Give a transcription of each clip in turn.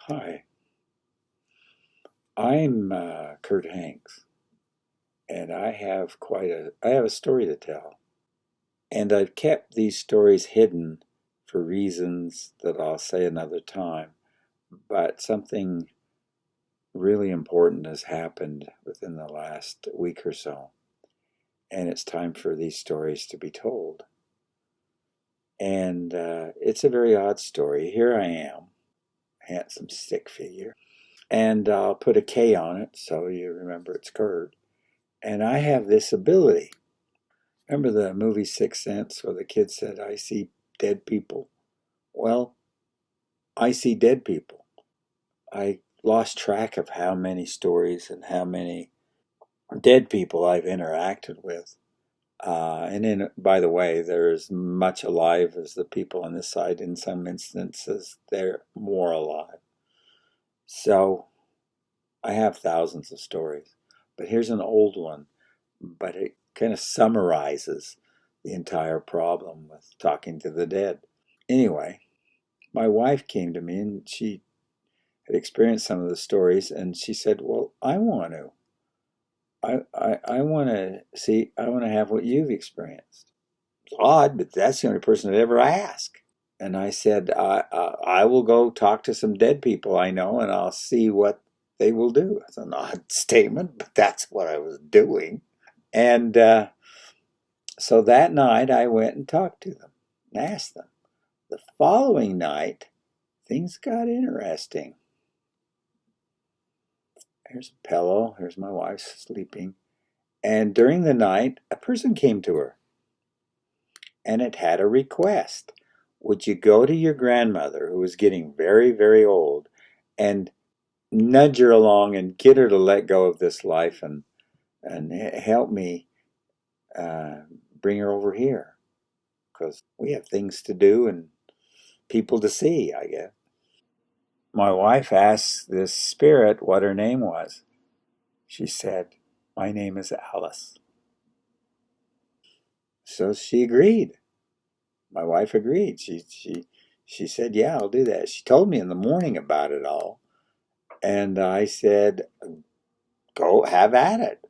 Hi, I'm Kurt Hanks, and I have a story to tell, and I've kept these stories hidden for reasons that I'll say another time. But something really important has happened within the last week or so, and it's time for these stories to be told. And it's a very odd story. Here I am, handsome stick figure, and I'll put a K on it so you remember it's Kurt. And I have this ability. Remember the movie Sixth Sense where the kid said, I see dead people? Well, I see dead people. I lost track of how many stories and how many dead people I've interacted with. By the way, they're as much alive as the people on this side. In some instances, they're more alive. So I have thousands of stories. But here's an old one, but it kind of summarizes the entire problem with talking to the dead. Anyway, my wife came to me and she had experienced some of the stories, and she said, well, I want to. I want to see, I want to have what you've experienced. It's odd, but that's the only person that ever asked. And I said, I will go talk to some dead people I know and I'll see what they will do. It's an odd statement, but that's what I was doing. And so that night I went and talked to them and asked them. The following night, things got interesting. Here's a pillow. Here's my wife sleeping. And during the night, a person came to her and it had a request. Would you go to your grandmother, who was getting very, very old, and nudge her along and get her to let go of this life and help me uh, bring her over here? Because we have things to do and people to see, I guess. My wife asked this spirit what her name was. She said, my name is Alice. So she agreed. My wife agreed. She said, "Yeah, I'll do that." She told me in the morning about it all, and I said, "Go have at it.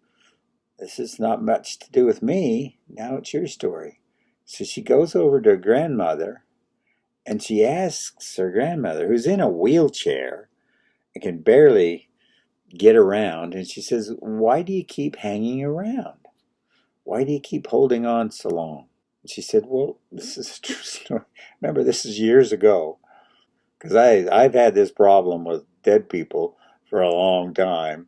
This is not much to do with me. Now it's your story." So she goes over to her grandmother, and she asks her grandmother, who's in a wheelchair and can barely get around, and she says, "Why do you keep hanging around? Why do you keep holding on so long?" And she said, "Well, this is a true story. Remember, this is years ago." Because I've had this problem with dead people for a long time.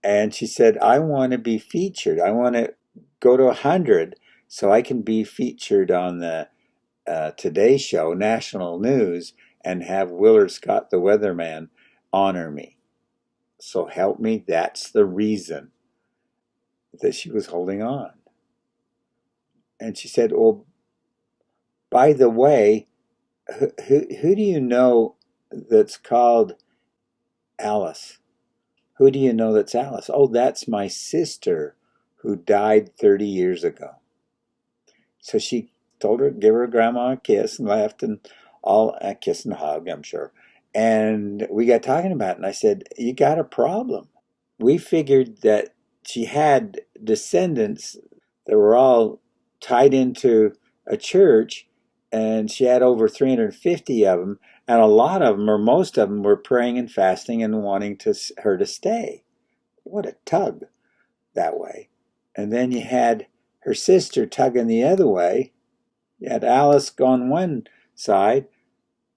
And she said, I want to be featured. I want to go to 100 so I can be featured on the Today Show, national news, and have Willard Scott, the weatherman, honor me. So help me. That's the reason that she was holding on. And she said, well, by the way, who do you know that's called Alice? Who do you know that's Alice? Oh, that's my sister who died 30 years ago. So she told her, give her grandma a kiss and left and all a kiss and hug, I'm sure. And we got talking about it, and I said, you got a problem. We figured that she had descendants that were all tied into a church, and she had over 350 of them, and a lot of them, or most of them, were praying and fasting and wanting her to stay. What a tug that way. And then you had her sister tugging the other way. You had Alice on one side.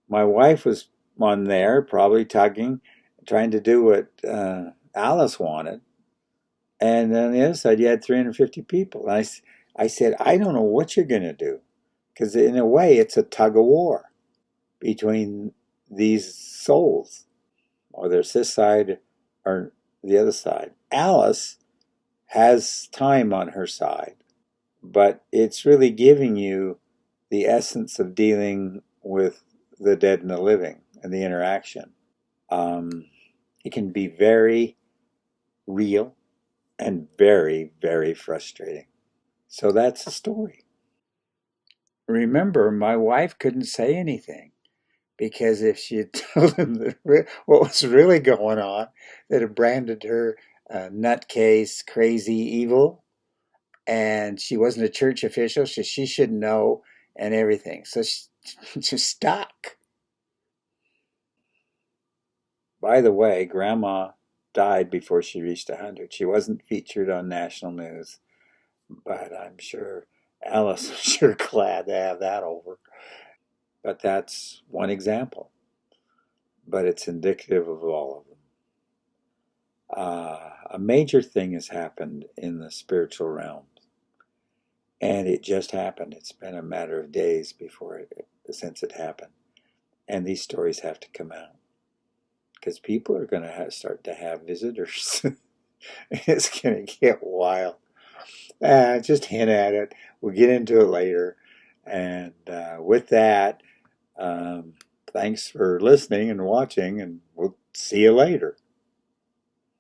My wife was on there, probably tugging, trying to do what Alice wanted. And on the other side, you had 350 people. And I said, I don't know what you're going to do. Because in a way, it's a tug of war between these souls, or there's this side or the other side. Alice has time on her side, but it's really giving you the essence of dealing with the dead and the living and the interaction. Um, it can be very real and very, very frustrating. So that's the story. Remember, my wife couldn't say anything. because if she had told him what was really going on, they'd have branded her nutcase, crazy, evil, and she wasn't a church official, so she should know and everything. So she just stuck. By the way, Grandma died before she reached 100. She wasn't featured on national news, but I'm sure Alice was sure glad to have that over. But that's one example, but it's indicative of all of them. A major thing has happened in the spiritual realm, and it just happened. It's been a matter of days since it happened, and these stories have to come out because people are going to start to have visitors. It's going to get wild. Just hint at it. We'll get into it later. And with that, um, thanks for listening and watching, and we'll see you later.